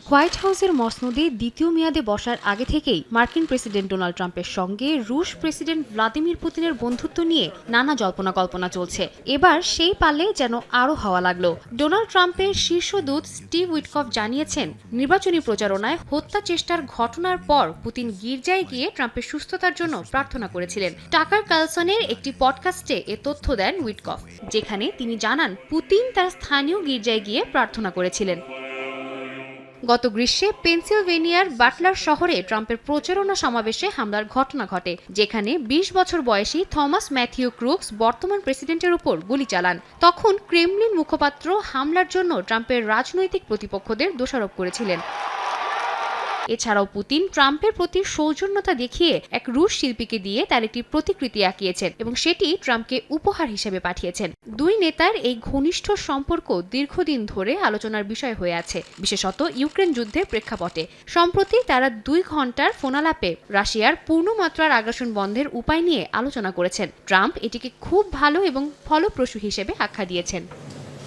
White হাউসের মসনদে দ্বিতীয় মেয়াদে বসার আগে থেকেই মার্কিন প্রেসিডেন্ট ডোনাল্ড ট্রাম্পের সঙ্গে রুশ প্রেসিডেন্ট ভ্লাদিমির পুতিনের বন্ধুত্ব নিয়ে নানা জল্পনা কল্পনা চলছে। এবার সেই পালে যেন আরও হাওয়া লাগলো। ডোনাল্ড ট্রাম্পের শীর্ষ দূত স্টিভ উইটকফ জানিয়েছেন, নির্বাচনী প্রচারণায় হত্যা চেষ্টার ঘটনার পর পুতিন গির্জায় গিয়ে ট্রাম্পের সুস্থতার জন্য প্রার্থনা করেছিলেন। টাকার কালসনের একটি পডকাস্টে এ তথ্য দেন উইটকফ, যেখানে তিনি জানান পুতিন তার স্থানীয় গির্জায় গিয়ে প্রার্থনা করেছিলেন। গত গ্রীষ্মে পেনসিলভেনিয়ার বাটলার শহরে ট্রাম্পের প্রচারণা সমাবেশে হামলার ঘটনা ঘটে, যেখানে ২০ বছর বয়সী থমাস ম্যাথিউ ক্রুকস বর্তমান প্রেসিডেন্টের উপর গুলি চালান। তখন ক্রেমলিন মুখপাত্র হামলার জন্য ট্রাম্পের রাজনৈতিক প্রতিপক্ষদের দোষারোপ করেছিলেন। এছাড়াও পুতিন ট্রাম্পের প্রতি সৌজন্যতা দেখিয়ে এক রুশ শিল্পীকে দিয়ে তার একটি প্রতিকৃতি আঁকিয়েছেন এবং সেটি ট্রাম্পকে উপহার হিসেবে পাঠিয়েছেন। দুই নেতার এই ঘনিষ্ঠ সম্পর্ক দীর্ঘদিন ধরে আলোচনার বিষয় হয়ে আছে, বিশেষত ইউক্রেন যুদ্ধের প্রেক্ষাপটে। সম্প্রতি তারা ২ ঘন্টার ফোনালাপে রাশিয়ার পূর্ণমাত্রার আগ্রাসন বন্ধের উপায় নিয়ে আলোচনা করেছেন। ট্রাম্প এটিকে খুব ভালো এবং ফলপ্রসূ হিসেবে আখ্যা দিয়েছেন।